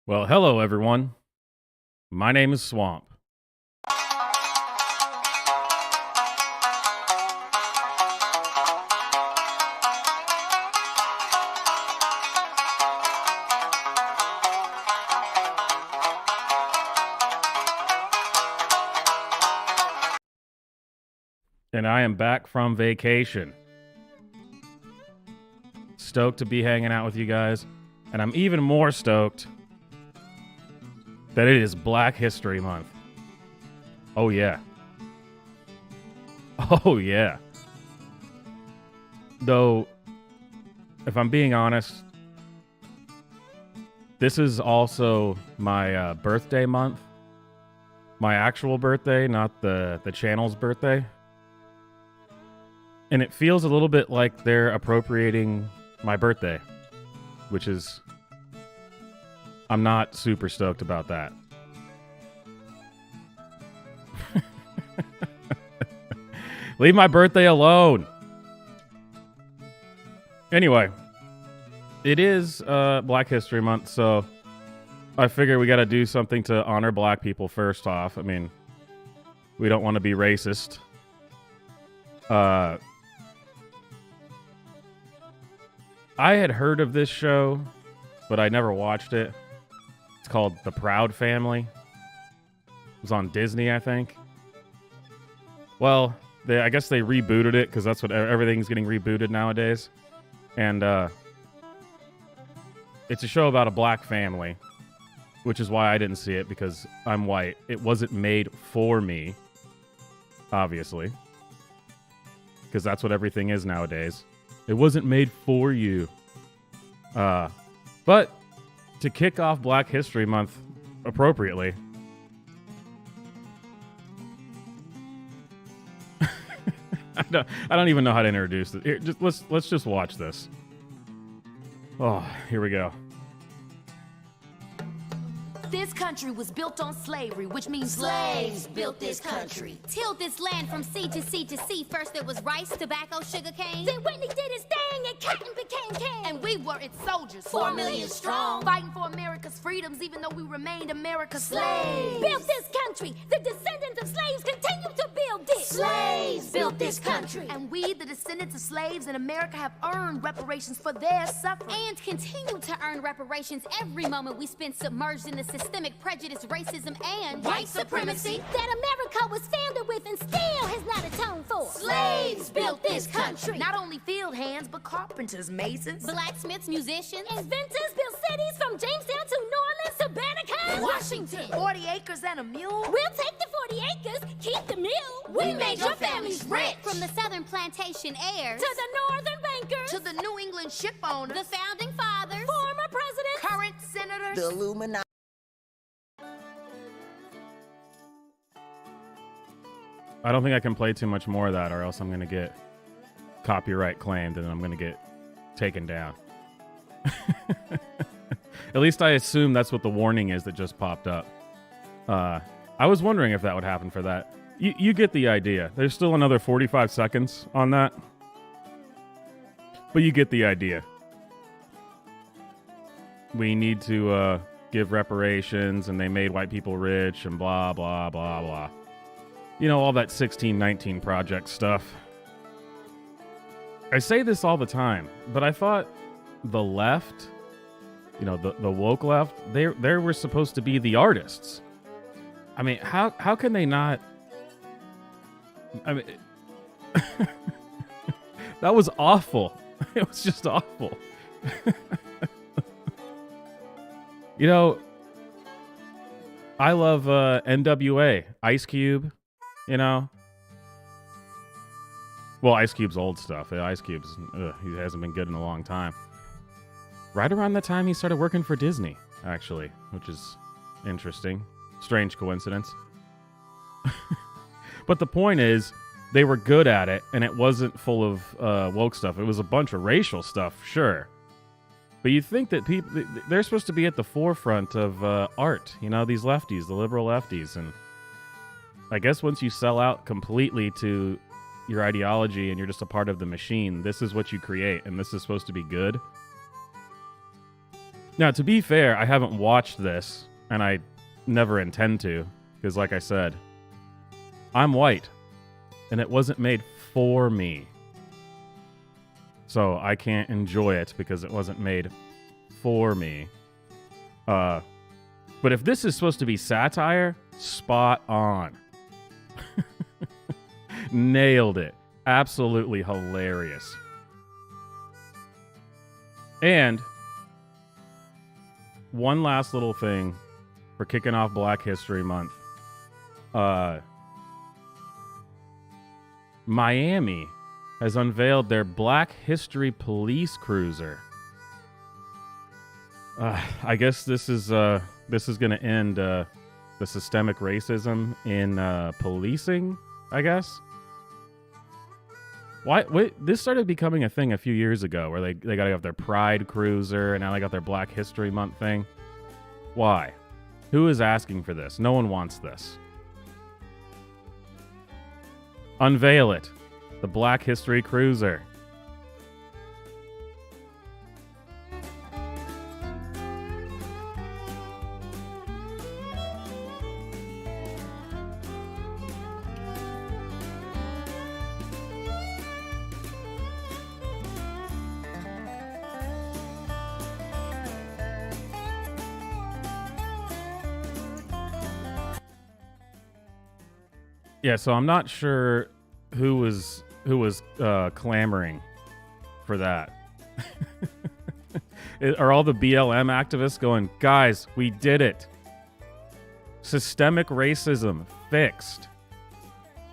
Well, hello, everyone. My name is Swamp. And I am back from vacation. Stoked to be hanging out with you guys. And I'm even more stoked that it is Black History Month. Oh, yeah. Oh, yeah. Though, if I'm being honest, this is also my birthday month. My actual birthday, not the channel's birthday. And it feels a little bit like they're appropriating my birthday, which is... I'm not super stoked about that. Leave my birthday alone. Anyway, it is Black History Month, so I figure we got to do something to honor black people first off. I mean, we don't want to be racist. I had heard of this show, but I never watched it. It's called The Proud Family. It was on Disney, I think. Well, I guess they rebooted it because that's what everything's getting rebooted nowadays. And it's a show about a black family, which is why I didn't see it, because I'm white. It wasn't made for me, obviously, because that's what everything is nowadays. It wasn't made for you. But to kick off Black History Month appropriately, I don't even know how to introduce it. Here, let's just watch this. Oh, here we go. This country was built on slavery, which means slaves built this country. Tilled this land from sea to sea to sea. First there was rice, tobacco, sugar cane. Then Whitney did his thing and cotton became king. And we were its soldiers, 4 million strong, fighting for America's freedoms, even though we remained America's slaves. Built this country. The descendants of slaves continue to build it. Slaves built this country. And we, the descendants of slaves in America, have earned reparations for their suffering. And continue to earn reparations every moment we spend submerged in the systemic prejudice, racism, and white supremacy that America was founded with and still has not atoned for. Slaves built this country. Not only field hands, but carpenters, masons, blacksmiths, musicians, inventors built cities from Jamestown to New Orleans to Banneker, Washington. 40 acres and a mule. We'll take the 40 acres, keep the mule. We made your families rich. From the southern plantation heirs to the northern bankers to the New England ship owners, the founding fathers, former presidents, current senators, the Illuminati. I don't think I can play too much more of that, or else I'm going to get copyright claimed and I'm going to get taken down. At least I assume that's what the warning is that just popped up. I was wondering if that would happen for that. You get the idea. There's still another 45 seconds on that. But you get the idea. We need to give reparations, and they made white people rich, and blah, blah, blah, blah. You know, all that 1619 Project stuff. I say this all the time, but I thought the left, you know, the woke left, they were supposed to be the artists. I mean, how can they not... I mean, that was awful. It was just awful. You know, I love NWA, Ice Cube, you know. Well, Ice Cube's old stuff. Ice Cube's, he hasn't been good in a long time. Right around the time he started working for Disney, actually, which is interesting. Strange coincidence. But the point is, they were good at it, and it wasn't full of woke stuff. It was a bunch of racial stuff, sure. But you think that people, they're supposed to be at the forefront of art, you know, these lefties, the liberal lefties. And I guess once you sell out completely to your ideology and you're just a part of the machine, this is what you create, and this is supposed to be good. Now, to be fair, I haven't watched this, and I never intend to, because like I said, I'm white, and it wasn't made for me. So I can't enjoy it because it wasn't made for me. But if this is supposed to be satire, spot on. Nailed it. Absolutely hilarious. And one last little thing for kicking off Black History Month. Miami has unveiled their Black History Police Cruiser. I guess this is going to end the systemic racism in policing, I guess. Why? This started becoming a thing a few years ago where they got to have their Pride Cruiser, and now they got their Black History Month thing. Why? Who is asking for this? No one wants this. Unveil it. The Black History Cruiser. Yeah, so I'm not sure who was clamoring for that. Are all the BLM activists going, guys, we did it. Systemic racism fixed.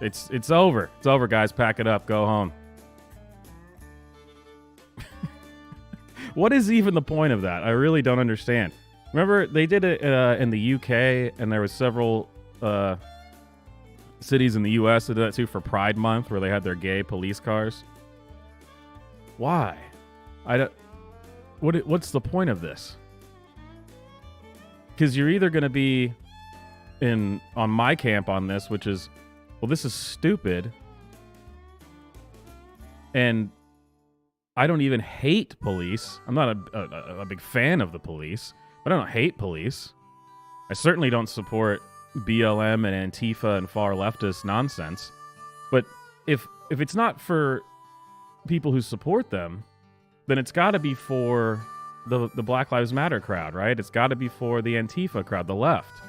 It's over. It's over, guys. Pack it up. Go home. What is even the point of that? I really don't understand. Remember, they did it in the UK, and there was several cities in the U.S. that did that too for Pride Month, where they had their gay police cars. Why? I don't. What's the point of this? Because you're either going to be on my camp on this, which is, well, this is stupid, and I don't even hate police. I'm not a big fan of the police, but I don't hate police. I certainly don't support BLM and Antifa and far leftist nonsense. But if it's not for people who support them, then it's got to be for the Black Lives Matter crowd, right? It's got to be for the Antifa crowd, the left.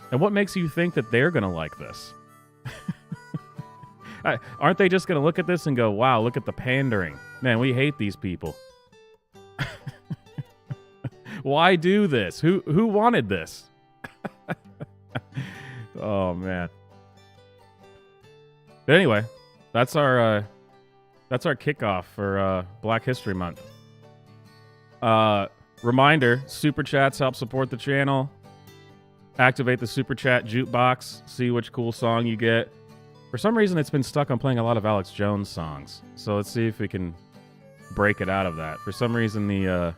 And what makes you think that they're going to like this? Aren't they just going to look at this and go, wow, look at the pandering. Man, we hate these people. Why do this? Who wanted this? Oh, man. But anyway, that's our kickoff for Black History Month. Reminder, Super Chats help support the channel. Activate the Super Chat jukebox. See which cool song you get. For some reason, it's been stuck on playing a lot of Alex Jones songs. So let's see if we can break it out of that. For some reason, the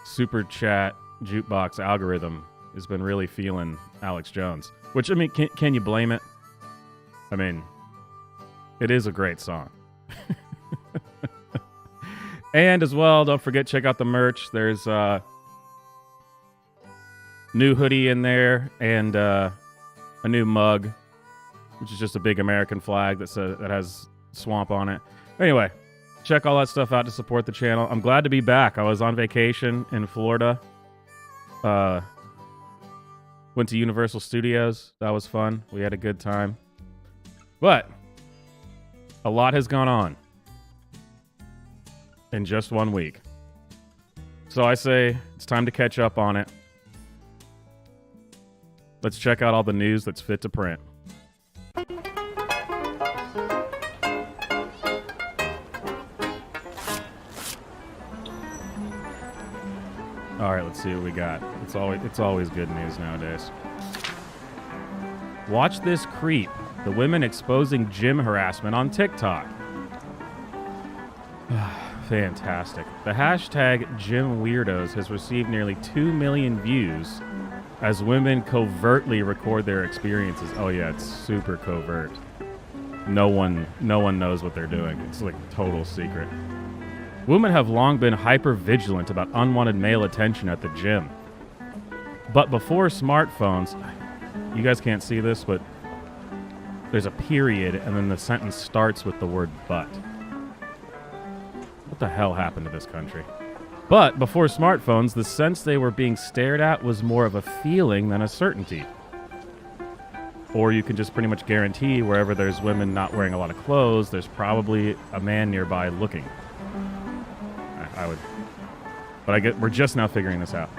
Super Chat jukebox algorithm has been really feeling Alex Jones. Which, I mean, can you blame it? I mean, it is a great song. And as well, don't forget, check out the merch. There's a new hoodie in there and a new mug, which is just a big American flag that has swamp on it. Anyway, check all that stuff out to support the channel. I'm glad to be back. I was on vacation in Florida. Went to Universal Studios. That was fun. We had a good time. But a lot has gone on in just 1 week. So I say it's time to catch up on it. Let's check out all the news that's fit to print. All right, let's see what we got. It's always good news nowadays. Watch this creep. The women exposing gym harassment on TikTok. Fantastic. The hashtag Gym Weirdos has received nearly 2 million views as women covertly record their experiences. Oh yeah, it's super covert. No one knows what they're doing. It's like total secret. Women have long been hyper-vigilant about unwanted male attention at the gym. But before smartphones, you guys can't see this, but there's a period, and then the sentence starts with the word but. What the hell happened to this country? But before smartphones, the sense they were being stared at was more of a feeling than a certainty. Or you can just pretty much guarantee wherever there's women not wearing a lot of clothes, there's probably a man nearby looking. I would. But we're just now figuring this out.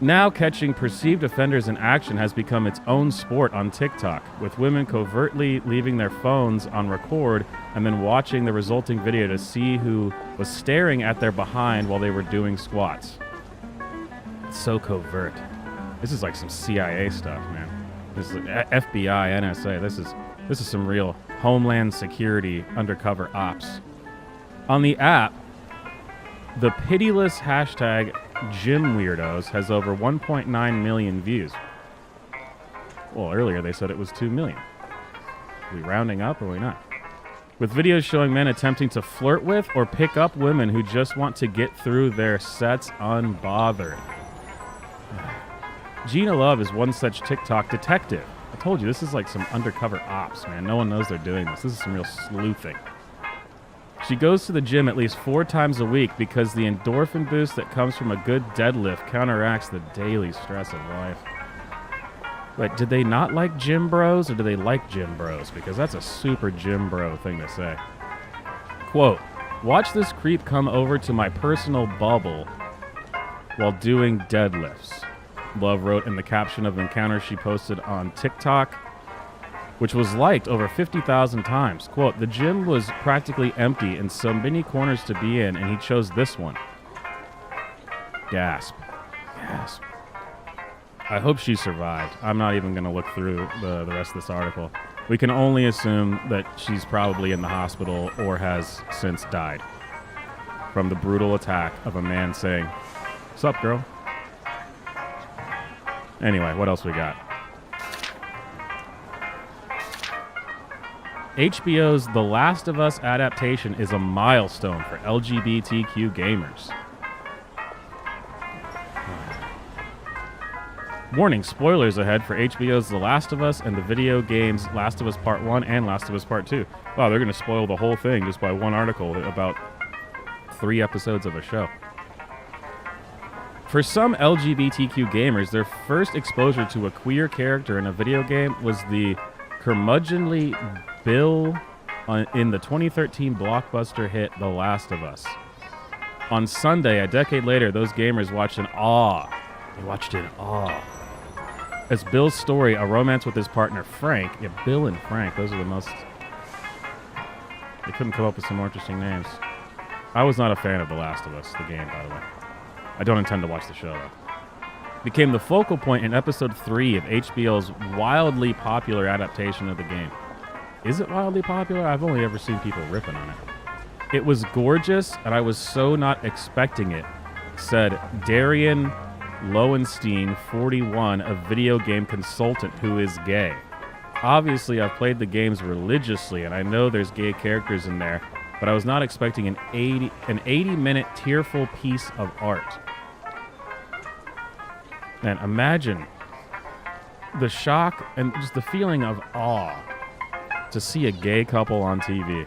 Now catching perceived offenders in action has become its own sport on TikTok, with women covertly leaving their phones on record and then watching the resulting video to see who was staring at their behind while they were doing squats. It's so covert. This is like some CIA stuff, man. This is FBI, NSA. This is some real Homeland Security undercover ops. On the app, the pitiless hashtag Gym Weirdos has over 1.9 million views. Well, earlier they said it was 2 million. Are we rounding up or are we not? With videos showing men attempting to flirt with or pick up women who just want to get through their sets unbothered. Gina Love is one such TikTok detective. I told you, this is like some undercover ops, man. No one knows they're doing this. This is some real sleuthing. She goes to the gym at least 4 times a week because the endorphin boost that comes from a good deadlift counteracts the daily stress of life. Wait, did they not like gym bros or do they like gym bros? Because that's a super gym bro thing to say. Quote, watch this creep come over to my personal bubble while doing deadlifts, Love wrote in the caption of an encounter she posted on TikTok, which was liked over 50,000 times. Quote, the gym was practically empty and so many corners to be in, and he chose this one. Gasp. Gasp. I hope she survived. I'm not even going to look through the rest of this article. We can only assume that she's probably in the hospital or has since died from the brutal attack of a man saying, "Sup, girl?" Anyway, what else we got? HBO's The Last of Us adaptation is a milestone for LGBTQ gamers. Warning, spoilers ahead for HBO's The Last of Us and the video games Last of Us Part 1 and Last of Us Part 2. Wow, they're going to spoil the whole thing just by one article about 3 episodes of a show. For some LGBTQ gamers, their first exposure to a queer character in a video game was the curmudgeonly Bill in the 2013 blockbuster hit The Last of Us. On Sunday, a decade later, those gamers watched in awe. They watched in awe. As Bill's story, a romance with his partner Frank, yeah, Bill and Frank, those are the most... They couldn't come up with some more interesting names. I was not a fan of The Last of Us, the game, by the way. I don't intend to watch the show, though. Became the focal point in episode 3 of HBO's wildly popular adaptation of the game. Is it wildly popular? I've only ever seen people ripping on it. It was gorgeous, and I was so not expecting it, said Darian Lowenstein, 41, a video game consultant who is gay. Obviously, I've played the games religiously, and I know there's gay characters in there, but I was not expecting an 80-minute tearful piece of art. Man, imagine the shock and just the feeling of awe to see a gay couple on TV.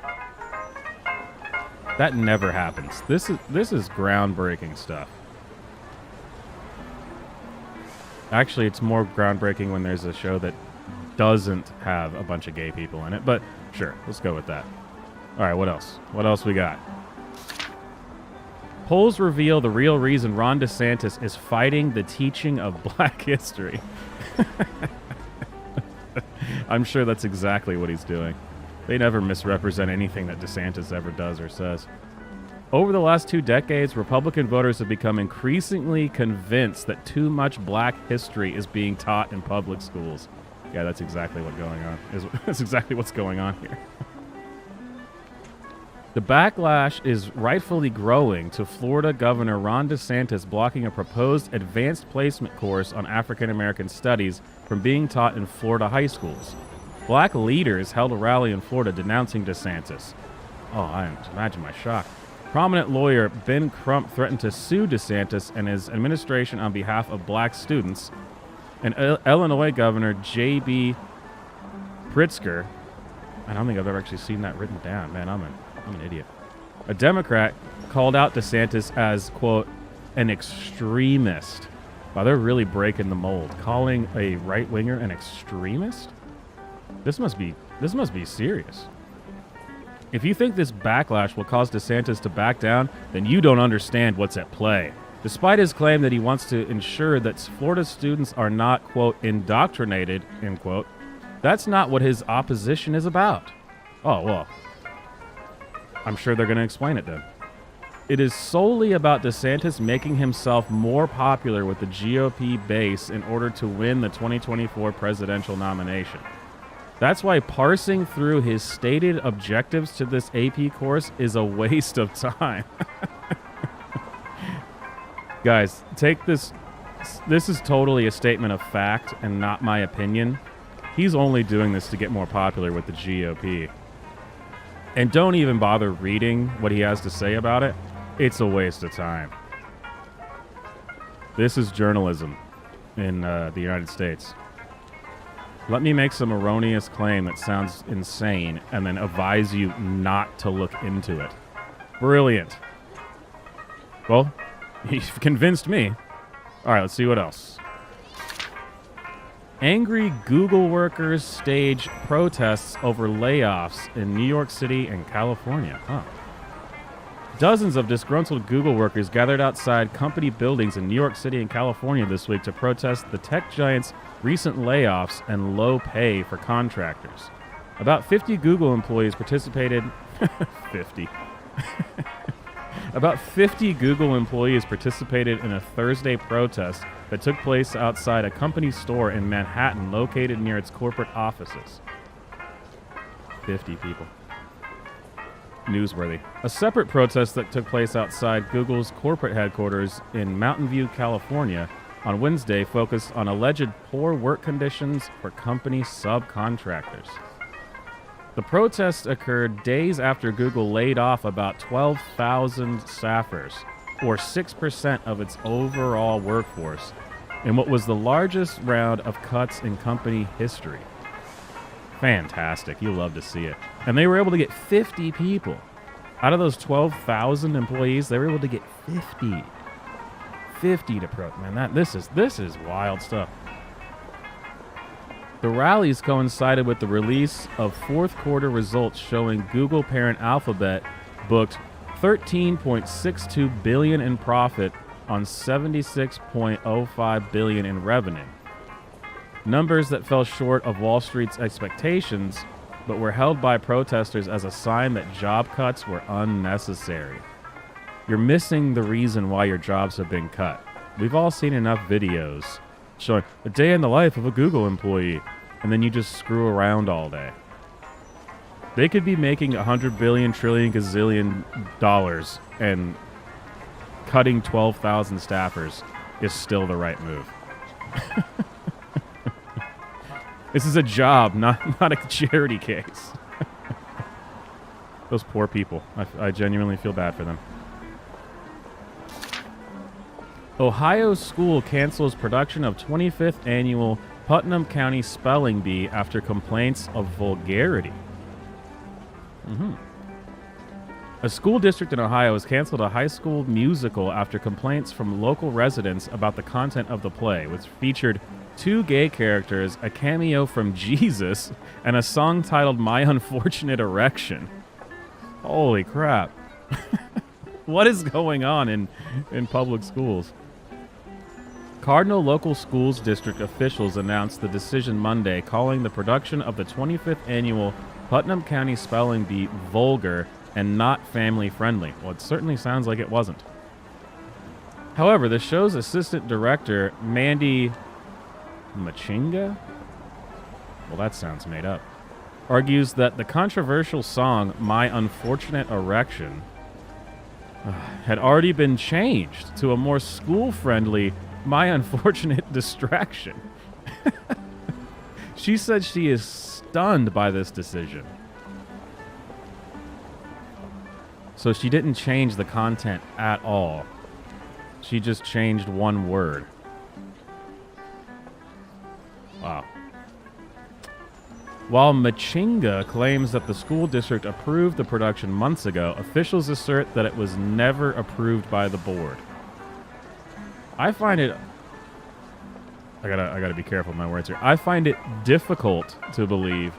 That never happens. This is groundbreaking stuff. Actually, it's more groundbreaking when there's a show that doesn't have a bunch of gay people in it, but sure, let's go with that. All right, what else? What else we got? Polls reveal the real reason Ron DeSantis is fighting the teaching of black history. I'm sure that's exactly what he's doing. They never misrepresent anything that DeSantis ever does or says. Over the last 2 decades, Republican voters have become increasingly convinced that too much black history is being taught in public schools. Yeah, that's exactly what's going on. That's exactly what's going on here. The backlash is rightfully growing to Florida Governor Ron DeSantis blocking a proposed advanced placement course on African American studies from being taught in Florida high schools. Black leaders held a rally in Florida denouncing DeSantis. Oh, I imagine my shock. Prominent lawyer Ben Crump threatened to sue DeSantis and his administration on behalf of black students. And Illinois Governor J.B. Pritzker, I don't think I've ever actually seen that written down. Man, I'm an idiot. A Democrat called out DeSantis as, quote, an extremist. Wow, they're really breaking the mold. Calling a right-winger an extremist? This must be serious. If you think this backlash will cause DeSantis to back down, then you don't understand what's at play. Despite his claim that he wants to ensure that Florida students are not, quote, indoctrinated, end quote, that's not what his opposition is about. Oh, well, I'm sure they're going to explain it then. It is solely about DeSantis making himself more popular with the GOP base in order to win the 2024 presidential nomination. That's why parsing through his stated objectives to this AP course is a waste of time. Guys, take this. This is totally a statement of fact and not my opinion. He's only doing this to get more popular with the GOP. And don't even bother reading what he has to say about it. It's a waste of time. This is journalism in the United States. Let me make some erroneous claim that sounds insane and then advise you not to look into it. Brilliant. Well, you've convinced me. All right, let's see what else. Angry Google workers stage protests over layoffs in New York City and California. Huh. Dozens of disgruntled Google workers gathered outside company buildings in New York City and California this week to protest the tech giant's recent layoffs and low pay for contractors. About 50 Google employees participated. 50. About 50 Google employees participated in a Thursday protest that took place outside a company store in Manhattan located near its corporate offices. 50 people. Newsworthy. A separate protest that took place outside Google's corporate headquarters in Mountain View, California on Wednesday focused on alleged poor work conditions for company subcontractors. The protest occurred days after Google laid off about 12,000 staffers, or 6% of its overall workforce, in what was the largest round of cuts in company history. Fantastic. You love to see it. And they were able to get 50 people. Out of those 12,000 employees, they were able to get 50. 50 to protest. Man, this is wild stuff. The rallies coincided with the release of fourth quarter results showing Google parent Alphabet booked $13.62 billion in profit on $76.05 billion in revenue. Numbers that fell short of Wall Street's expectations, but were held by protesters as a sign that job cuts were unnecessary. You're missing the reason why your jobs have been cut. We've all seen enough videos showing a day in the life of a Google employee, and then you just screw around all day. They could be making $100 billion, trillion, gazillion dollars, and cutting 12,000 staffers is still the right move. This is a job, not a charity case. Those poor people. I genuinely feel bad for them. Ohio school cancels production of 25th annual Putnam County Spelling Bee after complaints of vulgarity. A school district in Ohio has canceled a high school musical after complaints from local residents about the content of the play, which featured 2 gay characters, a cameo from Jesus, and a song titled My Unfortunate Erection. Holy crap. What is going on in public schools? Cardinal Local Schools District officials announced the decision Monday, calling the production of the 25th annual Putnam County Spelling Bee vulgar and not family-friendly. Well, it certainly sounds like it wasn't. However, the show's assistant director, Mandy Machinga? Well, that sounds made up. Argues that the controversial song, My Unfortunate Erection, had already been changed to a more school-friendly My Unfortunate Distraction. She said she is stunned by this decision. So she didn't change the content at all. She just changed one word. Wow. While Machinga claims that the school district approved the production months ago, officials assert that it was never approved by the board. I find it... I gotta be careful with my words here. I find it difficult to believe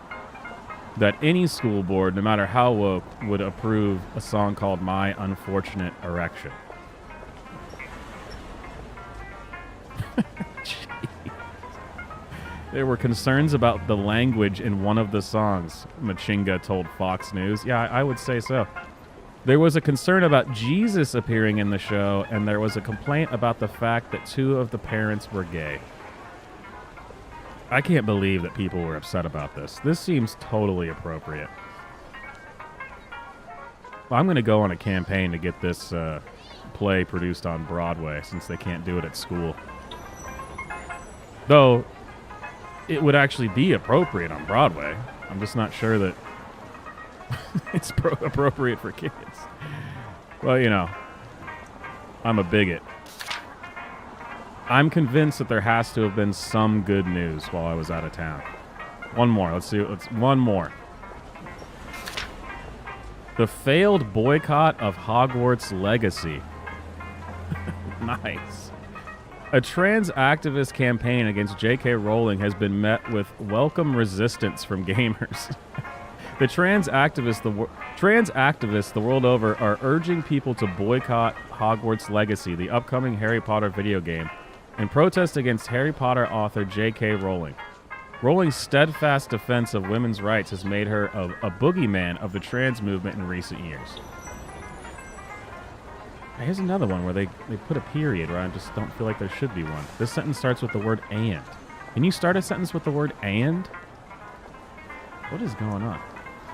that any school board, no matter how woke, would approve a song called My Unfortunate Erection. There were concerns about the language in one of the songs, Machinga told Fox News. Yeah, I would say so. There was a concern about Jesus appearing in the show, and there was a complaint about the fact that 2 of the parents were gay. I can't believe that people were upset about this. This seems totally appropriate. Well, I'm going to go on a campaign to get this play produced on Broadway, since they can't do it at school. Though, it would actually be appropriate on Broadway. I'm just not sure that it's appropriate for kids. Well, you know, I'm a bigot. I'm convinced that there has to have been some good news while I was out of town. One more. Let's see. One more. The failed boycott of Hogwarts Legacy. Nice. A trans activist campaign against J.K. Rowling has been met with welcome resistance from gamers. The trans activists the world over are urging people to boycott Hogwarts Legacy, the upcoming Harry Potter video game, in protest against Harry Potter author J.K. Rowling. Rowling's steadfast defense of women's rights has made her a boogeyman of the trans movement in recent years. Here's another one where they put a period where I just don't feel like there should be one. This sentence starts with the word and. Can you start a sentence with the word and? What is going on?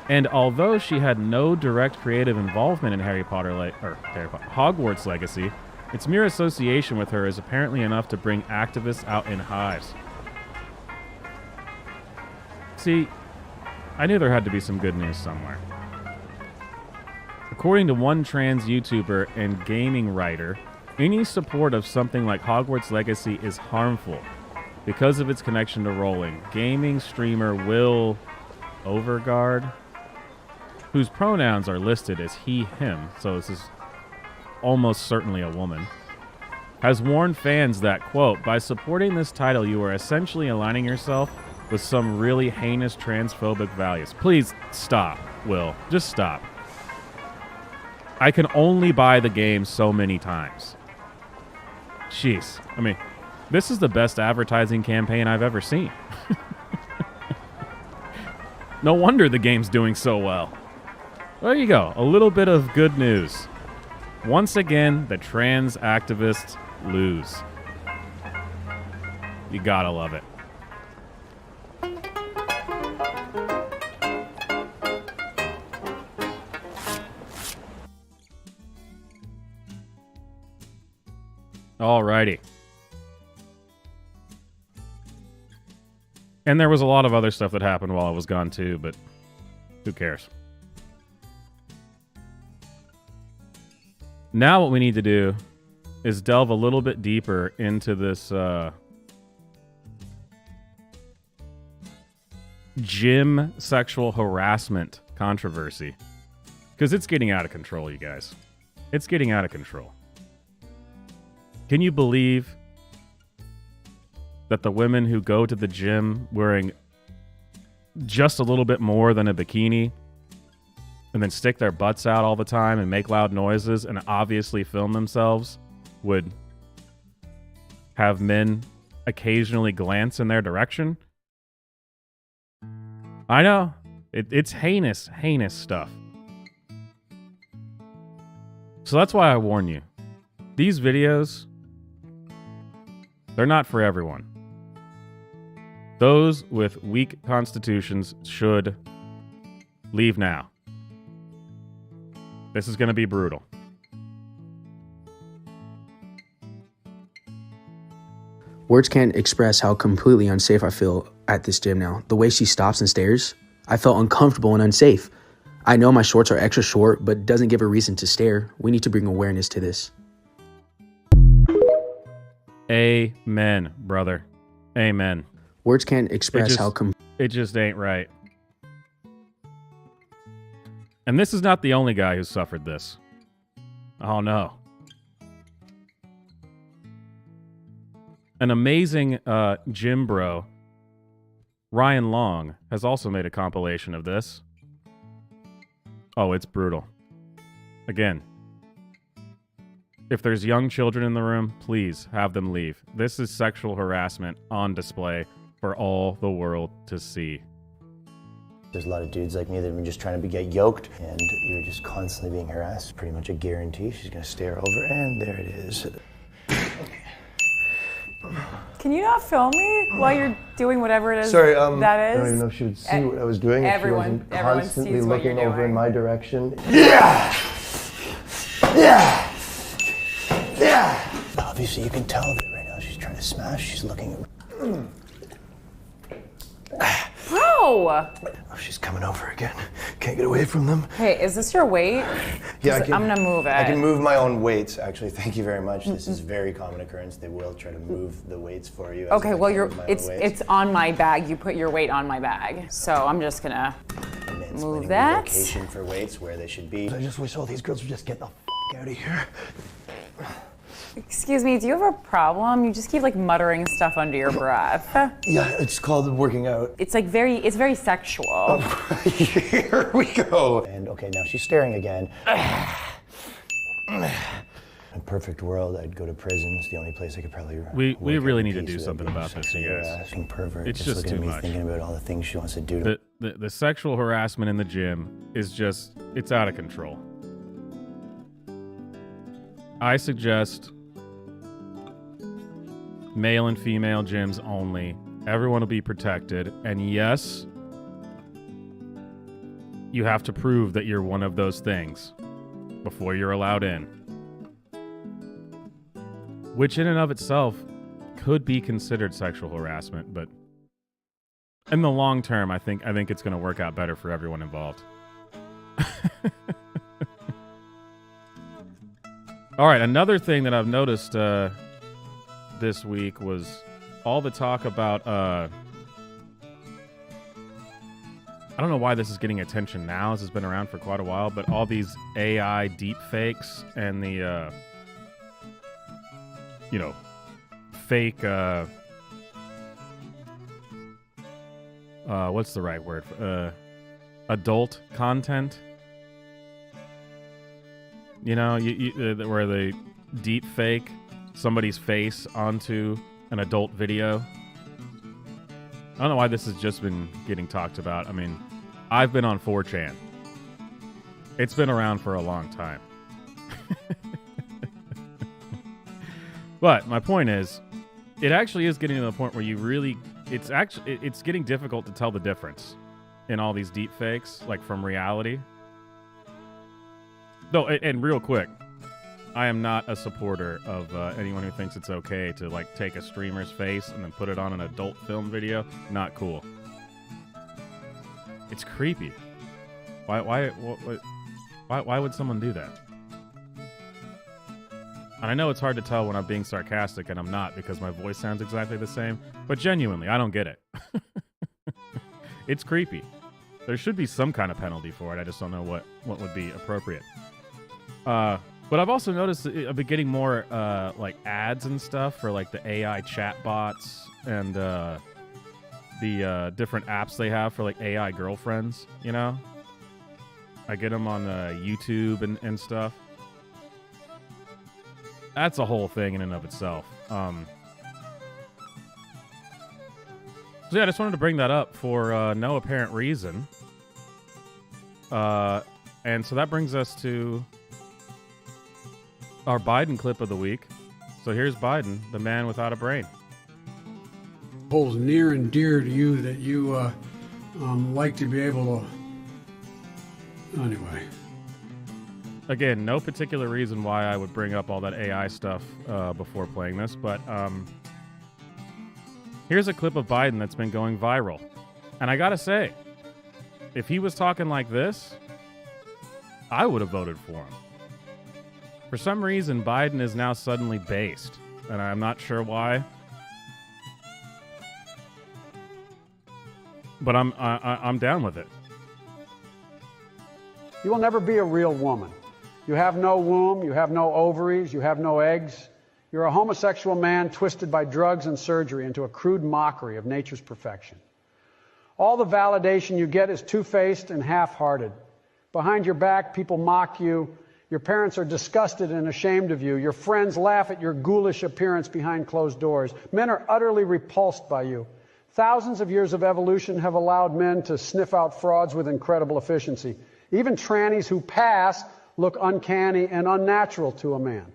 And although she had no direct creative involvement in Hogwarts Legacy, its mere association with her is apparently enough to bring activists out in hives. See, I knew there had to be some good news somewhere. According to one trans YouTuber and gaming writer, any support of something like Hogwarts Legacy is harmful because of its connection to Rowling. Gaming streamer Will Overguard, whose pronouns are listed as he, him, so this is almost certainly a woman, has warned fans that, quote, by supporting this title, you are essentially aligning yourself with some really heinous transphobic values. Please stop, Will. Just stop. I can only buy the game so many times. Jeez. I mean, this is the best advertising campaign I've ever seen. No wonder the game's doing so well. There you go. A little bit of good news. Once again, the trans activists lose. You gotta love it. Alrighty. And there was a lot of other stuff that happened while I was gone too, but who cares? Now what we need to do is delve a little bit deeper into this gym sexual harassment controversy. Because it's getting out of control, you guys. It's getting out of control. Can you believe that the women who go to the gym wearing just a little bit more than a bikini and then stick their butts out all the time and make loud noises and obviously film themselves would have men occasionally glance in their direction? I know. It's heinous, heinous stuff. So that's why I warn you. These videos, they're not for everyone. Those with weak constitutions should leave now. This is going to be brutal. Words can't express how completely unsafe I feel at this gym now. The way she stops and stares, I felt uncomfortable and unsafe. I know my shorts are extra short, but doesn't give a reason to stare. We need to bring awareness to this. Amen, brother. Amen. Words can't express how it just ain't right. And this is not the only guy who suffered this. Oh no. An amazing gym bro, Ryan Long, has also made a compilation of this. Oh, it's brutal. Again, if there's young children in the room, please have them leave. This is sexual harassment on display for all the world to see. There's a lot of dudes like me that have been just trying to get yoked, and you're just constantly being harassed. Pretty much a guarantee. She's gonna stare over, and there it is. Can you not film me while you're doing whatever it is Sorry, that is? I don't even know if she would see what I was doing. Everyone Constantly sees what you're looking over in doing. my direction. Yeah! Yeah! Yeah! Obviously, you can tell that right now she's trying to smash. She's looking at... Bro! Oh, she's coming over again. Can't get away from them. Hey, is this your weight? Yeah, I'm gonna move it. I can move my own weights, actually. Thank you very much. This is a very common occurrence. They will try to move the weights for you. Okay, well it's on my bag. You put your weight on my bag. So I'm just gonna move that. The location for weights where they should be. I just wish all these girls would just get the out of here. Excuse me, do you have a problem? You just keep like muttering stuff under your breath. Yeah, it's called working out. It's like it's very sexual. Here we go. And okay, now she's staring again. In a perfect world, I'd go to prison. It's the only place I could probably. We really need to do something about this, you guys. Asking pervert. It's just looking too at me much. Thinking about all the things she wants to do to me. The sexual harassment in the gym is just, it's out of control. I suggest male and female gyms only. Everyone will be protected. And yes, you have to prove that you're one of those things before you're allowed in. Which in and of itself could be considered sexual harassment, but in the long term, I think it's going to work out better for everyone involved. All right, another thing that I've noticed this week was all the talk about I don't know why this is getting attention now. This has been around for quite a while, but all these AI deep fakes and the fake what's the right word? Adult content. You know, where they deep fake somebody's face onto an adult video. I don't know why this has just been getting talked about. I mean, I've been on 4chan. It's been around for a long time. But my point is, it actually is getting to the point where it's getting difficult to tell the difference in all these deep fakes, like from reality. No, and real quick, I am not a supporter of anyone who thinks it's okay to like take a streamer's face and then put it on an adult film video. Not cool. It's creepy. Why would someone do that? And I know it's hard to tell when I'm being sarcastic, and I'm not because my voice sounds exactly the same. But genuinely, I don't get it. It's creepy. There should be some kind of penalty for it. I just don't know what would be appropriate. But I've also noticed that I've been getting more like ads and stuff for like the AI chat bots and the different apps they have for like AI girlfriends, you know? I get them on YouTube and stuff. That's a whole thing in and of itself. So yeah, I just wanted to bring that up for no apparent reason. And so that brings us to our Biden clip of the week. So here's Biden, the man without a brain. Holds near and dear to you that you like to be able to... Anyway. Again, no particular reason why I would bring up all that AI stuff before playing this, but here's a clip of Biden that's been going viral. And I gotta say, if he was talking like this, I would have voted for him. For some reason, Biden is now suddenly based, and I'm not sure why. But I'm down with it. You will never be a real woman. You have no womb, you have no ovaries, you have no eggs. You're a homosexual man twisted by drugs and surgery into a crude mockery of nature's perfection. All the validation you get is two-faced and half-hearted. Behind your back, people mock you. Your parents are disgusted and ashamed of you. Your friends laugh at your ghoulish appearance behind closed doors. Men are utterly repulsed by you. Thousands of years of evolution have allowed men to sniff out frauds with incredible efficiency. Even trannies who pass look uncanny and unnatural to a man.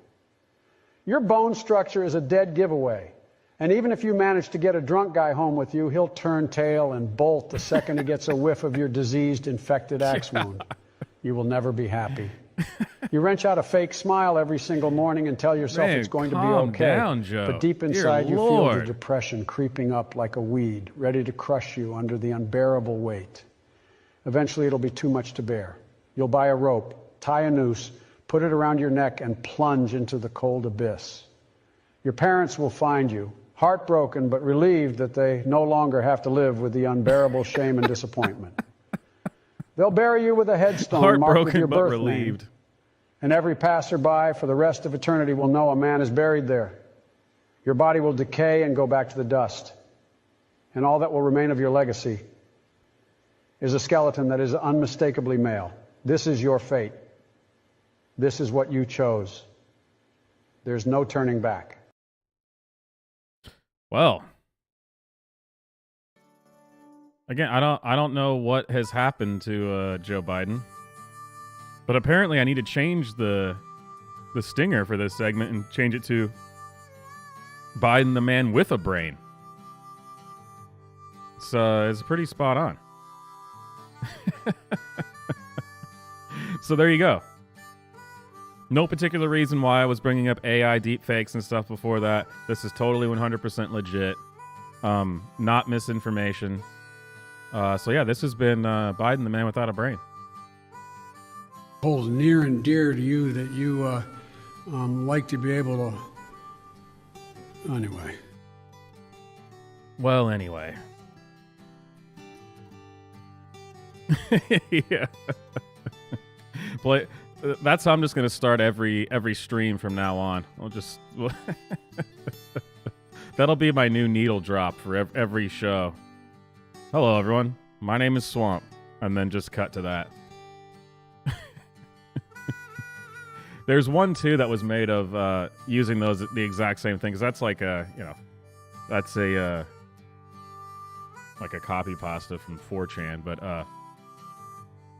Your bone structure is a dead giveaway. And even if you manage to get a drunk guy home with you, he'll turn tail and bolt the second he gets a whiff of your diseased, infected axe wound. You will never be happy. You wrench out a fake smile every single morning and tell yourself it's going to be okay. Down, Joe. But deep inside Dear you feel Lord. the depression creeping up like a weed, ready to crush you under the unbearable weight. Eventually it'll be too much to bear. You'll buy a rope, tie a noose, put it around your neck, and plunge into the cold abyss. Your parents will find you, heartbroken but relieved that they no longer have to live with the unbearable shame and disappointment. They'll bury you with a headstone marked with your birth relieved. name. And every passerby for the rest of eternity will know a man is buried there. Your body will decay and go back to the dust. And all that will remain of your legacy is a skeleton that is unmistakably male. This is your fate. This is what you chose. There's no turning back. Well, again, I don't know what has happened to Joe Biden, but apparently I need to change the stinger for this segment and change it to Biden, the man with a brain. It's pretty spot on. So there you go. No particular reason why I was bringing up AI deepfakes and stuff before that. This is totally 100% legit. Not misinformation. So yeah, this has been Biden, the man without a brain. Holds near and dear to you that you like to be able to... Anyway. Well, anyway. Yeah. That's how I'm just going to start every stream from now on. That'll be my new needle drop for every show. Hello, everyone. My name is Swamp. And then just cut to that. There's one, too, that was made of using the exact same thing. Because that's like that's a copy pasta from 4chan. But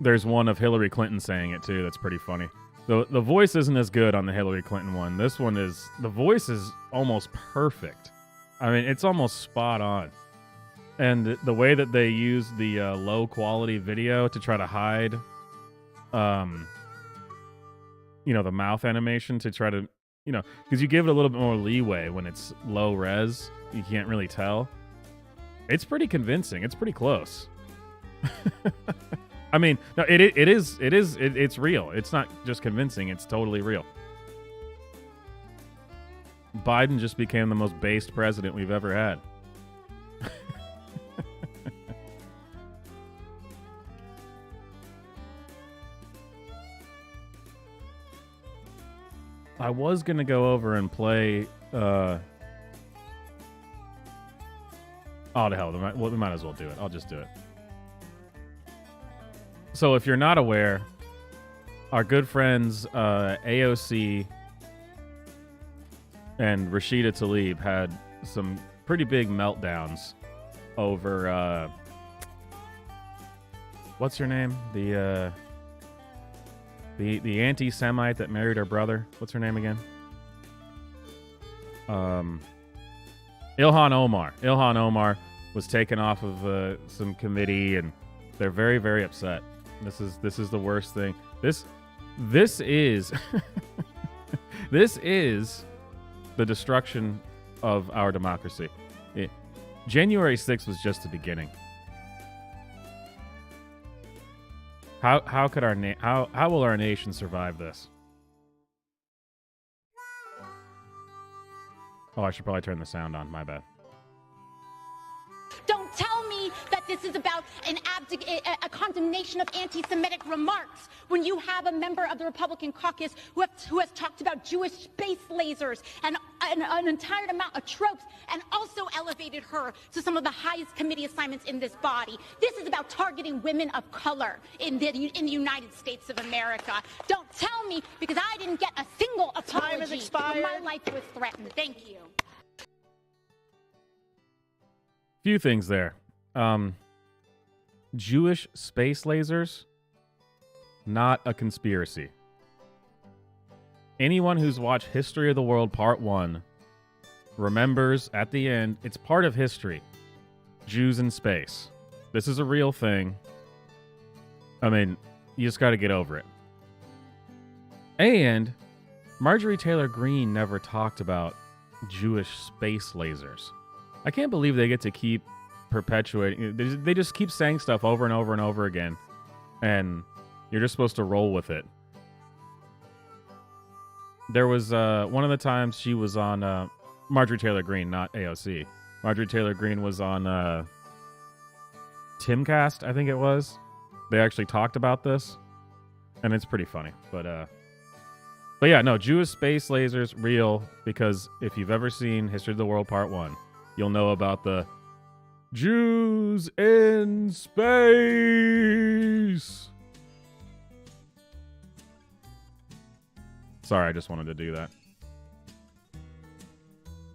there's one of Hillary Clinton saying it, too. That's pretty funny. The voice isn't as good on the Hillary Clinton one. This one is... The voice is almost perfect. I mean, it's almost spot on. And the way that they use the low-quality video to try to hide... the mouth animation to try to, because you give it a little bit more leeway when it's low res. You can't really tell. It's pretty convincing. It's pretty close. I mean, no, it's real. It's not just convincing. It's totally real. Biden just became the most based president we've ever had. I was going to go over and play... Oh, to hell. We might as well do it. I'll just do it. So if you're not aware, our good friends AOC and Rashida Tlaib had some pretty big meltdowns over... what's her name? The anti-Semite that married her brother. What's her name again? Ilhan Omar. Ilhan Omar was taken off of some committee, and they're very, very upset. This is the worst thing. This is this is the destruction of our democracy. January 6th was just the beginning. How could our how will our nation survive this? Oh, I should probably turn the sound on. My bad. Don't tell me that this is about a condemnation of anti-Semitic remarks when you have a member of the Republican caucus who has talked about Jewish space lasers and an entire amount of tropes and also elevated her to some of the highest committee assignments in this body. This is about targeting women of color in the United States of America. Don't tell me, because I didn't get a single apology when my life was threatened. Thank you. Few things there. Jewish space lasers, not a conspiracy. Anyone who's watched History of the World Part 1 remembers at the end, it's part of history. Jews in space. This is a real thing. I mean, you just got to get over it. And Marjorie Taylor Greene never talked about Jewish space lasers. I can't believe they get to keep perpetuating. They just keep saying stuff over and over and over again. And you're just supposed to roll with it. There was one of the times she was on Marjorie Taylor Greene, not AOC. Marjorie Taylor Greene was on Timcast, I think it was. They actually talked about this. And it's pretty funny. But yeah, no, Jewish space lasers, real. Because if you've ever seen History of the World Part 1, you'll know about the Jews in space. Sorry, I just wanted to do that.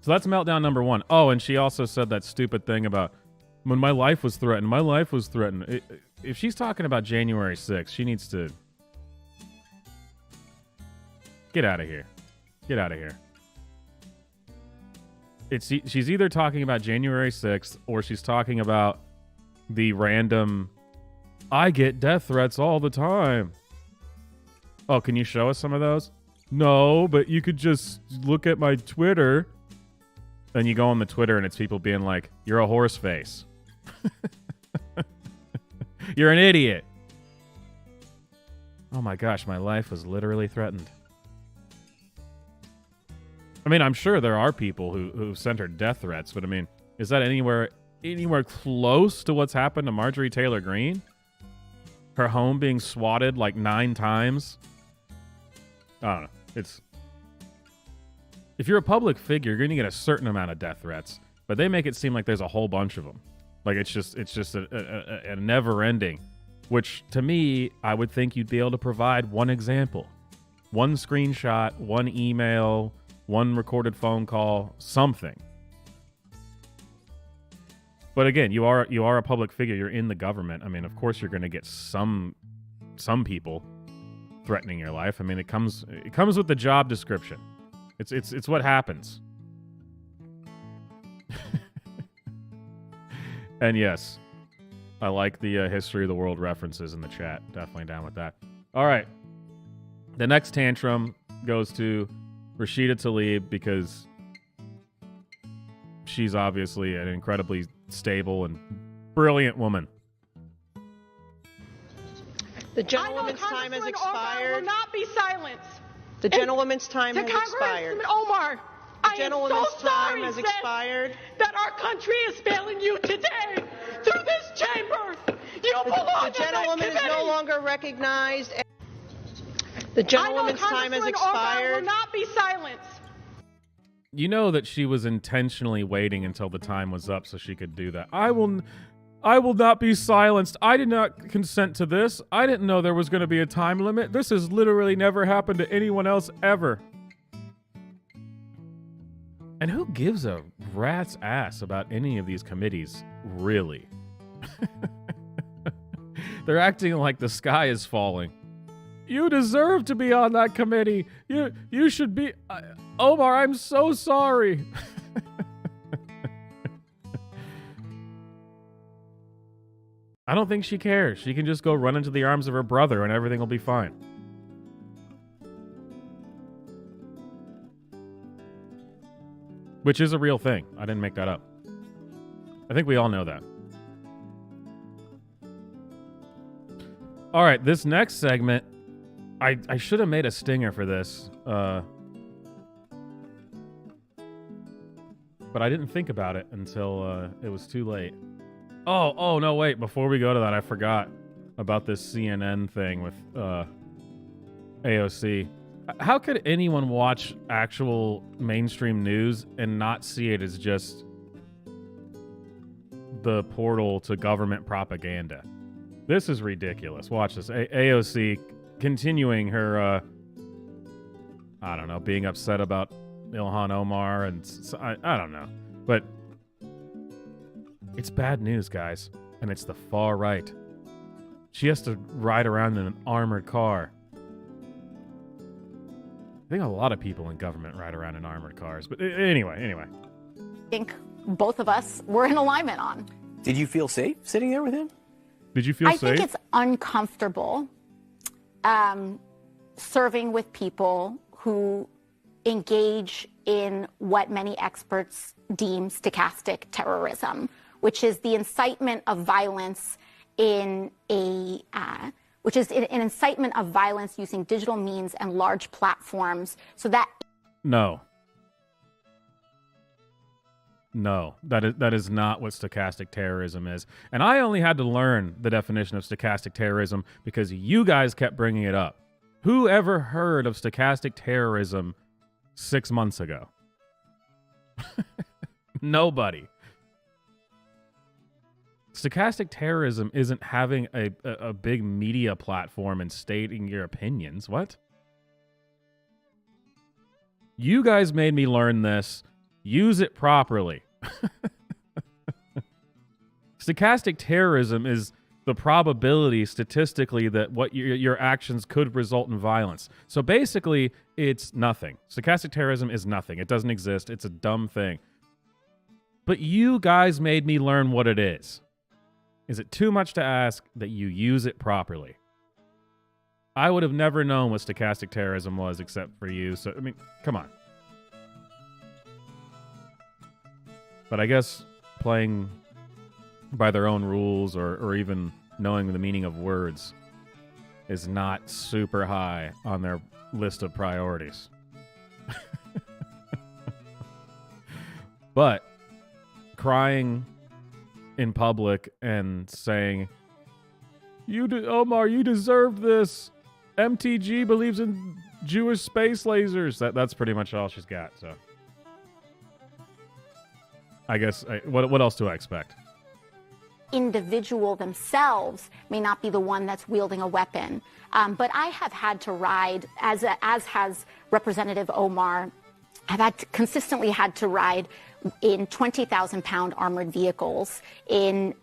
So that's meltdown number 1. Oh, and she also said that stupid thing about when my life was threatened. My life was threatened. If she's talking about January 6th, she needs to get out of here. Get out of here. She's either talking about January 6th or she's talking about the random, I get death threats all the time. Oh, can you show us some of those? No, but you could just look at my Twitter. Then you go on the Twitter and it's people being like, you're a horse face. You're an idiot. Oh my gosh, my life was literally threatened. I mean, I'm sure there are people who sent her death threats, but I mean, is that anywhere close to what's happened to Marjorie Taylor Greene? Her home being swatted like 9 times? I don't know. If you're a public figure, you're going to get a certain amount of death threats, but they make it seem like there's a whole bunch of them. Like it's just a never ending, which to me, I would think you'd be able to provide one example, one screenshot, one email, one recorded phone call, something. But again, you are a public figure. You're in the government. I mean, of course, you're going to get some people threatening your life. I mean, it comes with the job description. It's what happens. And yes, I like the History of the World references in the chat. Definitely down with that. All right. The next tantrum goes to Rashida Tlaib because she's obviously an incredibly stable and brilliant woman. The gentlewoman's time has expired. Will not be silenced. The gentlewoman's time has expired. Congressman Omar, the gentlewoman's time has expired. That our country is failing you today through this chamber. You belong The gentlewoman is no longer recognized. The gentlewoman's time has expired. Will not be silenced. You know that she was intentionally waiting until the time was up so she could do that. I will not be silenced. I did not consent to this. I didn't know there was going to be a time limit. This has literally never happened to anyone else ever. And who gives a rat's ass about any of these committees, really? They're acting like the sky is falling. You deserve to be on that committee. You should be... Omar, I'm so sorry. I don't think she cares. She can just go run into the arms of her brother and everything will be fine. Which is a real thing. I didn't make that up. I think we all know that. All right, this next segment, I should have made a stinger for this, but I didn't think about it until it was too late. Oh, no, wait. Before we go to that, I forgot about this CNN thing with AOC. How could anyone watch actual mainstream news and not see it as just the portal to government propaganda? This is ridiculous. Watch this. AOC continuing her, I don't know, being upset about Ilhan Omar, and I don't know. But it's bad news, guys, and it's the far right. She has to ride around in an armored car. I think a lot of people in government ride around in armored cars. But anyway. I think both of us were in alignment on. Did you feel safe sitting there with him? Did you feel safe? I think it's uncomfortable serving with people who engage in what many experts deem stochastic terrorism, which is the incitement of violence in an incitement of violence using digital means and large platforms so that... No, that is not what stochastic terrorism is. And I only had to learn the definition of stochastic terrorism because you guys kept bringing it up. Who ever heard of stochastic terrorism 6 months ago? Nobody. Stochastic terrorism isn't having a big media platform and stating your opinions. What? You guys made me learn this. Use it properly. Stochastic terrorism is the probability statistically that what your actions could result in violence. So basically, it's nothing. Stochastic terrorism is nothing. It doesn't exist. It's a dumb thing. But you guys made me learn what it is. Is it too much to ask that you use it properly? I would have never known what stochastic terrorism was except for you. So, I mean, come on. But I guess playing by their own rules or even knowing the meaning of words is not super high on their list of priorities. But crying in public and saying, Omar, you deserve this. MTG believes in Jewish space lasers. That's pretty much all she's got, so... I guess, what else do I expect? Individual themselves may not be the one that's wielding a weapon. But I have had to ride, as has Representative Omar, consistently had to ride in 20,000-pound armored vehicles, engaging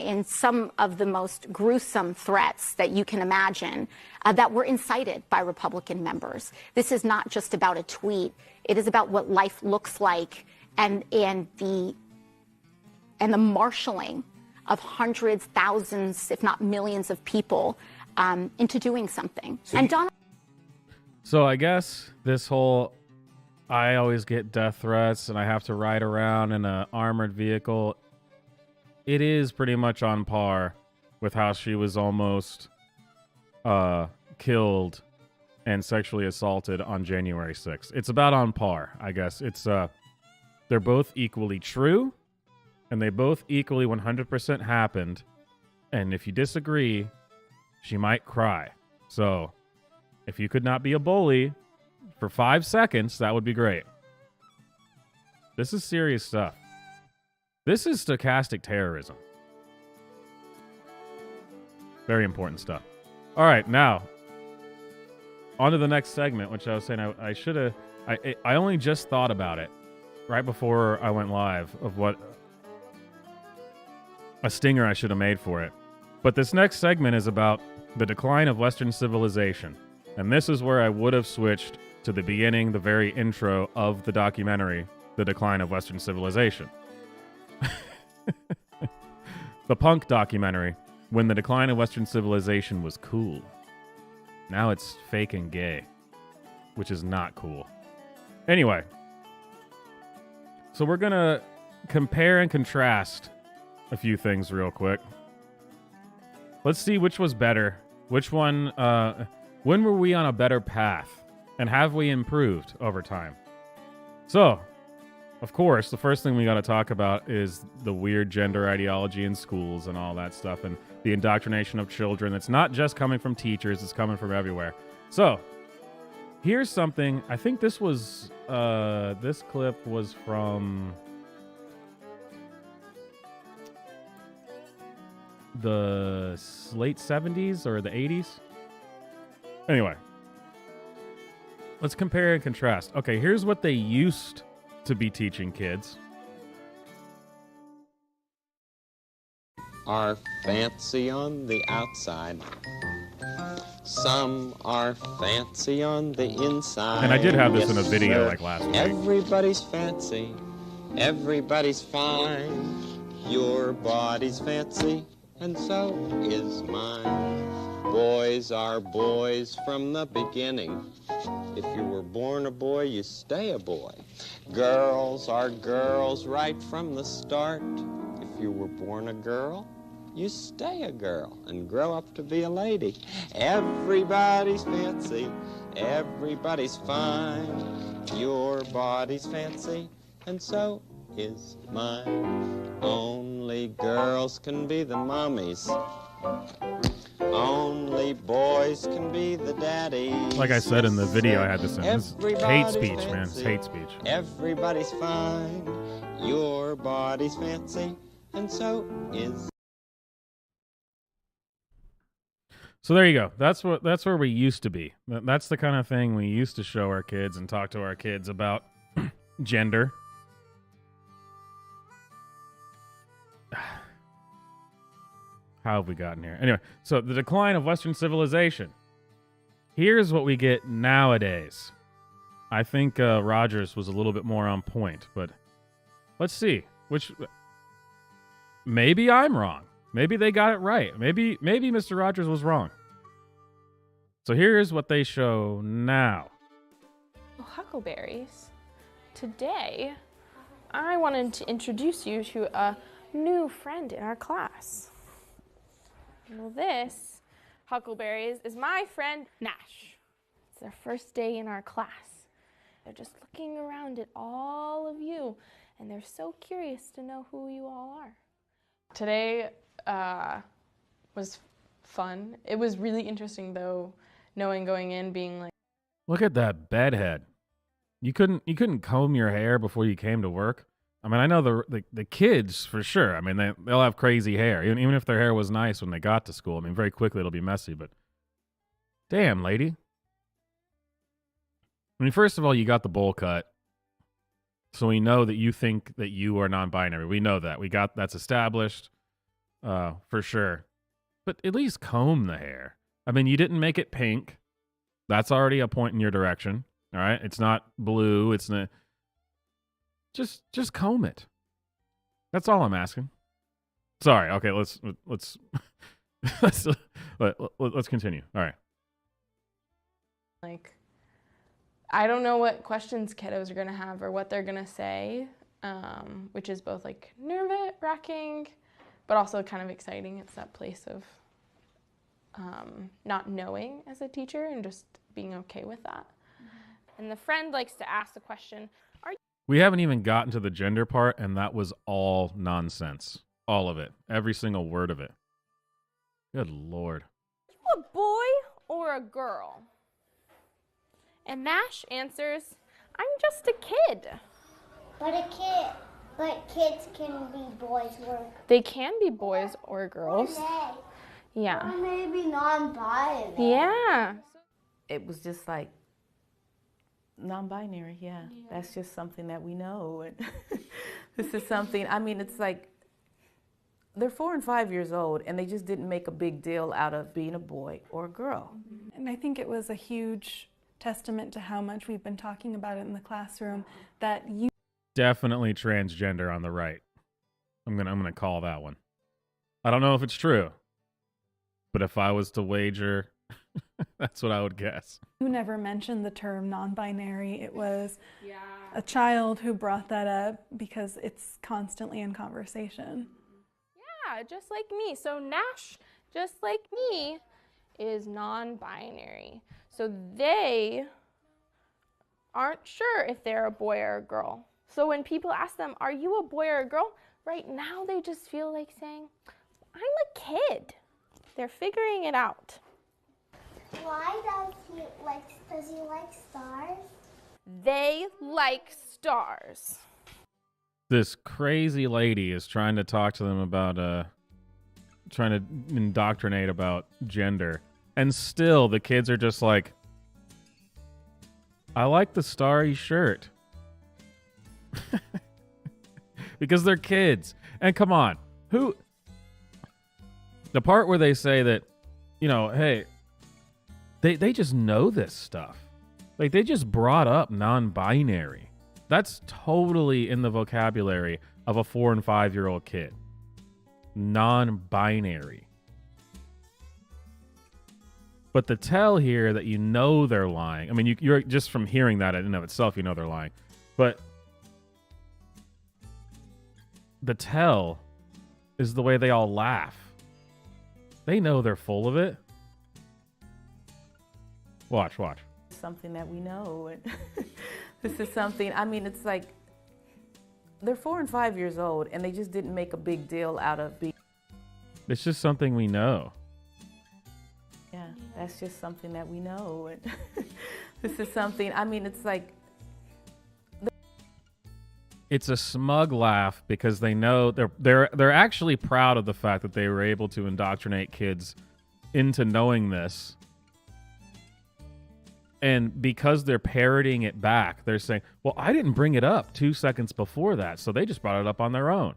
in some of the most gruesome threats that you can imagine that were incited by Republican members. This is not just about a tweet. It is about what life looks like and the marshaling of hundreds, thousands, if not millions of people into doing something. So I guess this whole, I always get death threats and I have to ride around in an armored vehicle, it is pretty much on par with how she was almost killed and sexually assaulted on January 6th. It's about on par, I guess. It's they're both equally true, and they both equally 100% happened. And if you disagree, she might cry. So, if you could not be a bully for 5 seconds, that would be great. This is serious stuff. This is stochastic terrorism. Very important stuff. All right, now, on to the next segment, which I was saying I should have... I only just thought about it right before I went live of what a stinger I should have made for it. But this next segment is about the decline of Western civilization. And this is where I would have switched to the beginning, the very intro of the documentary, The Decline of Western Civilization. The punk documentary, when the decline of Western civilization was cool. Now it's fake and gay, which is not cool. Anyway, so we're going to compare and contrast a few things real quick. Let's see which was better. Which one, when were we on a better path? And have we improved over time? So, of course, the first thing we got to talk about is the weird gender ideology in schools and all that stuff, and the indoctrination of children. It's not just coming from teachers, it's coming from everywhere. So, here's something. I think this was, this clip was from the late 70s or the 80s. Anyway, let's compare and contrast. Okay, here's what they used to be teaching kids. Are fancy on the outside. Some are fancy on the inside. And I did have this in a video like last week. Everybody's fancy. Everybody's fine. Your body's fancy, and so is mine. Boys are boys from the beginning. If you were born a boy, you stay a boy. Girls are girls right from the start. If you were born a girl, you stay a girl and grow up to be a lady. Everybody's fancy, everybody's fine. Your body's fancy, and so is mine. Only girls can be the mommies. Only boys can be the daddies. Like I said in the video I had this in. This is hate speech, man. It's hate speech. Everybody's fine. Your body's fancy, and so is. So there you go. That's where we used to be. That's the kind of thing we used to show our kids and talk to our kids about gender. How have we gotten here? Anyway, so the decline of Western civilization. Here's what we get nowadays. I think Rogers was a little bit more on point, but let's see. Maybe I'm wrong. Maybe they got it right. Maybe Mr. Rogers was wrong. So here's what they show now. Oh, Huckleberries. Today, I wanted to introduce you to a new friend in our class. Well, this, Huckleberries, is my friend Nash. It's their first day in our class. They're just looking around at all of you, and they're so curious to know who you all are. Today was fun. It was really interesting, though, knowing going in, being like, Look at that bedhead. You couldn't comb your hair before you came to work? I mean, I know the kids for sure. I mean, they'll have crazy hair, even if their hair was nice when they got to school. I mean, very quickly it'll be messy, but damn, lady. I mean, first of all, you got the bowl cut, so we know that you think that you are non-binary. We know that. That's established, for sure. But at least comb the hair. I mean, you didn't make it pink. That's already a point in your direction. All right, it's not blue. It's not. Just comb it. That's all I'm asking. Sorry. Okay, let's let's continue. All right. Like, I don't know what questions kiddos are gonna have or what they're gonna say, which is both like nerve-wracking, but also kind of exciting. It's that place of not knowing as a teacher and just being okay with that. And the friend likes to ask the question, We haven't even gotten to the gender part, and that was all nonsense. All of it. Every single word of it. Good Lord. Are you a boy or a girl? And Nash answers, I'm just a kid. But kids can be boys or They can be boys or girls. Yeah. Or maybe non-binary. Yeah. It was just like non-binary, yeah. That's just something that we know. And this is something, I mean, it's like they're 4 and 5 years old and they just didn't make a big deal out of being a boy or a girl. And I think it was a huge testament to how much we've been talking about it in the classroom that you Definitely transgender on the right. I'm gonna call that one. I don't know if it's true, but if I was to wager, that's what I would guess. You never mentioned the term non-binary. It was a child who brought that up because it's constantly in conversation. Yeah, just like me. So Nash just like me, is non-binary. So they aren't sure if they're a boy or a girl. So when people ask them, are you a boy or a girl? Right now they just feel like saying, I'm a kid. They're figuring it out. Why does he like stars? They like stars. This crazy lady is trying to talk to them about trying to indoctrinate about gender, and still the kids are just like, I like the starry shirt. Because they're kids. And come on, the part where they say that, you know, hey, they just know this stuff. Like, they just brought up non-binary. That's totally in the vocabulary of a 4 and 5-year-old kid. Non-binary. But the tell here that you know they're lying. I mean, you're just from hearing that in and of itself, you know they're lying. But the tell is the way they all laugh. They know they're full of it. Watch. Something that we know. This is something, I mean, it's like, they're 4 and 5 years old, and they just didn't make a big deal out of being. It's just something we know. Yeah, that's just something that we know. This is something, I mean, it's like. It's a smug laugh because they know they're actually proud of the fact that they were able to indoctrinate kids into knowing this. And because they're parroting it back, they're saying, well, I didn't bring it up 2 seconds before that, so they just brought it up on their own.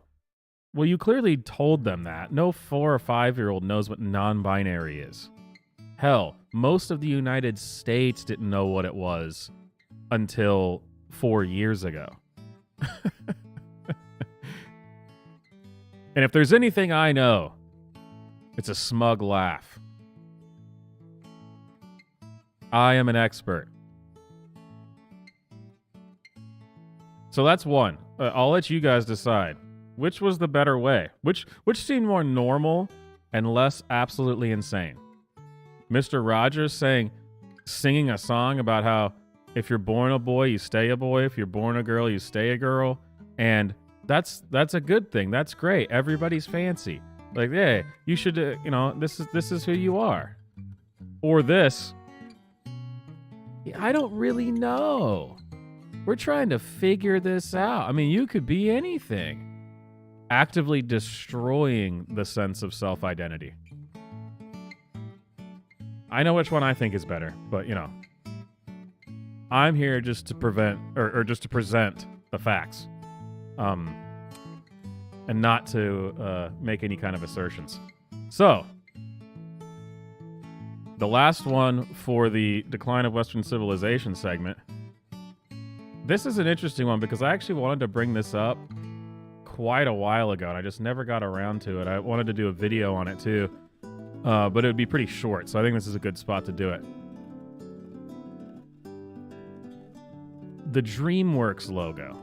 Well, you clearly told them that. No 4 or 5-year-old knows what non-binary is. Hell, most of the United States didn't know what it was until 4 years ago. And if there's anything I know, it's a smug laugh. I am an expert. So that's one. I'll let you guys decide. Which was the better way? Which seemed more normal and less absolutely insane? Mr. Rogers singing a song about how if you're born a boy, you stay a boy. If you're born a girl, you stay a girl. And that's a good thing. That's great. Everybody's fancy. Like, hey, you should, this is who you are. Or this, I don't really know. We're trying to figure this out. I mean, you could be anything. Actively destroying the sense of self-identity. I know which one I think is better, but, I'm here just to prevent or just to present the facts, and not to make any kind of assertions. So, the last one for the Decline of Western Civilization segment. This is an interesting one because I actually wanted to bring this up quite a while ago, and I just never got around to it. I wanted to do a video on it too, but it would be pretty short, so I think this is a good spot to do it. The DreamWorks logo.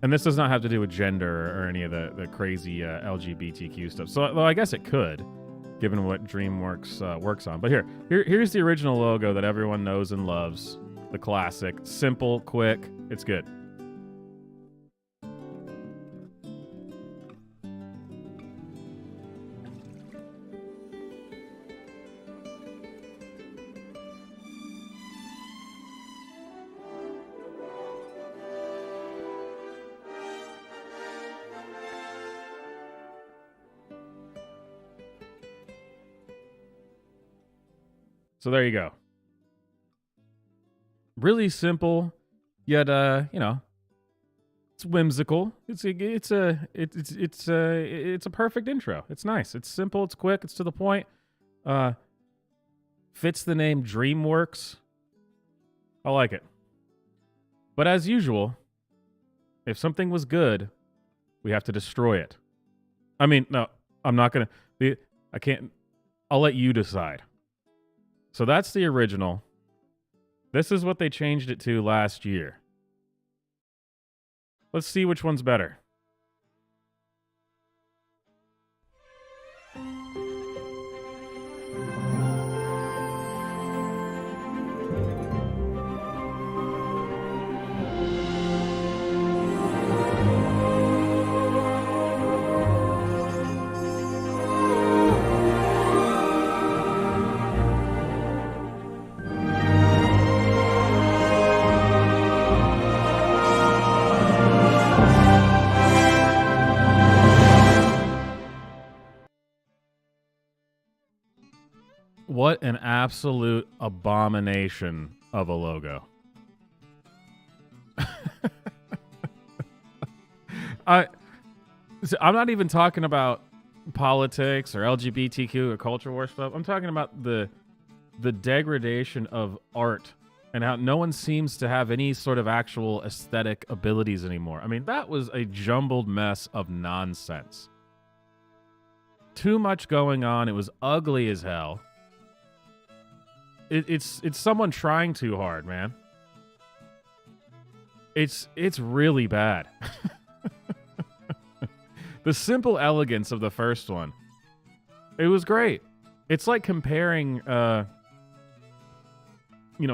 And this does not have to do with gender or any of the crazy LGBTQ stuff. So, well, I guess it could, given what DreamWorks works on. But here's the original logo that everyone knows and loves. The classic. Simple, quick. It's good. So there you go. Really simple, yet it's whimsical. It's a perfect intro. It's nice. It's simple. It's quick. It's to the point. Fits the name DreamWorks. I like it. But as usual, if something was good, we have to destroy it. I mean, no, I'm not gonna. I can't. I'll let you decide. So that's the original. This is what they changed it to last year. Let's see which one's better. What an absolute abomination of a logo. I'm not even talking about politics or LGBTQ or culture war stuff. I'm talking about the degradation of art and how no one seems to have any sort of actual aesthetic abilities anymore. I mean, that was a jumbled mess of nonsense. Too much going on. It was ugly as hell. It's someone trying too hard, man. It's really bad. The simple elegance of the first one, it was great. It's like comparing,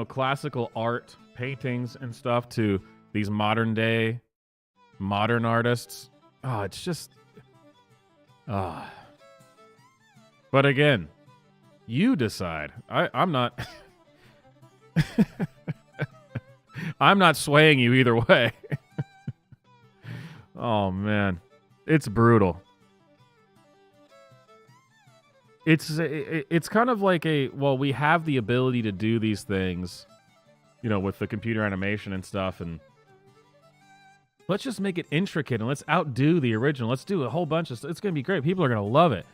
classical art, paintings and stuff to these modern artists. Oh, it's just, But again, you decide. I'm not. I'm not swaying you either way. Oh man, it's brutal. It's kind of like we have the ability to do these things, with the computer animation and stuff, and let's just make it intricate and let's outdo the original. Let's do a whole bunch of stuff. It's gonna be great. People are gonna love it.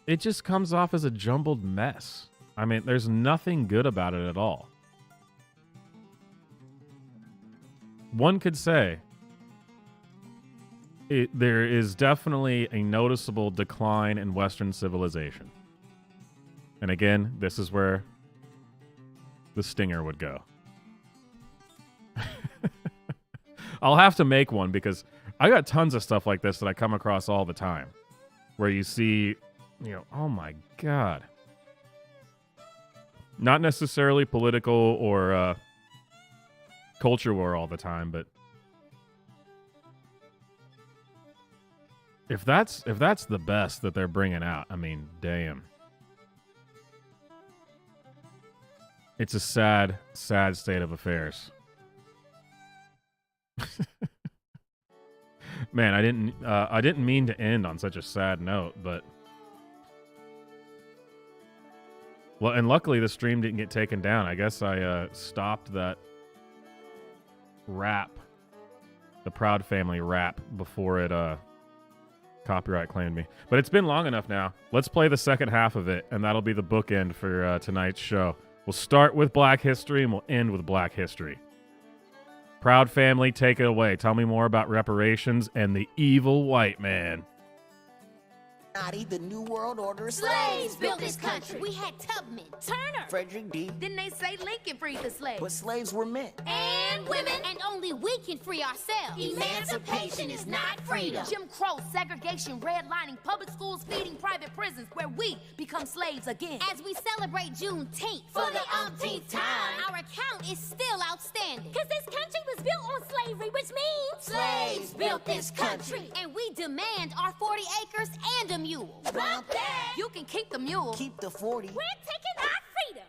It just comes off as a jumbled mess. I mean, there's nothing good about it at all. One could say there is definitely a noticeable decline in Western civilization. And again, this is where the stinger would go. I'll have to make one because I got tons of stuff like this that I come across all the time where you see, oh my God. Not necessarily political or culture war all the time, but if that's the best that they're bringing out, I mean, damn. It's a sad, sad state of affairs. Man, I didn't mean to end on such a sad note, but well, and luckily the stream didn't get taken down. I guess I stopped that rap, the Proud Family rap, before it copyright claimed me. But it's been long enough now. Let's play the second half of it, and that'll be the bookend for tonight's show. We'll start with Black History, and we'll end with Black History. Proud Family, take it away. Tell me more about reparations and the evil white man. The New World Order Slaves built this country. We had Tubman, Turner, Frederick D. Didn't they say Lincoln freed the slaves? But slaves were men. And women. And only we can free ourselves. Emancipation is not freedom. Jim Crow, segregation, redlining, public schools feeding private prisons where we become slaves again. As we celebrate Juneteenth for the umpteenth time, our account is still outstanding. Because this country was built on slavery, which means slaves built this country. And we demand our 40 acres and a mule. Bump that! You can keep the mule. Keep the 40. We're taking our freedom.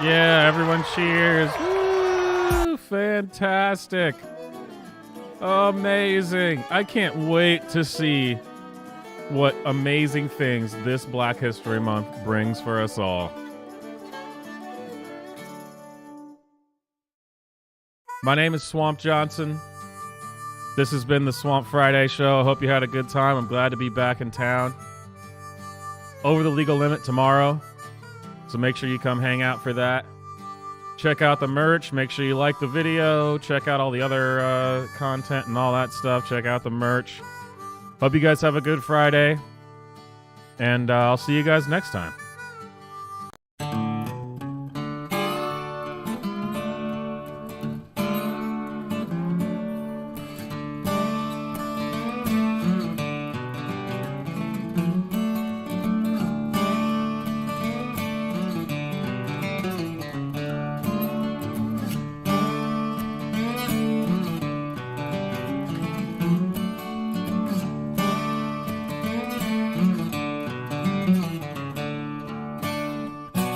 Yeah, everyone cheers. Woo, fantastic. Amazing. I can't wait to see what amazing things this Black History Month brings for us all. My name is Swamp Johnson. This has been the Swamp Friday Show. I hope you had a good time. I'm glad to be back in town. Over the Legal Limit tomorrow, so make sure you come hang out for that. Check out the merch. Make sure you like the video. Check out all the other content and all that stuff. Check out the merch. Hope you guys have a good Friday, and I'll see you guys next time.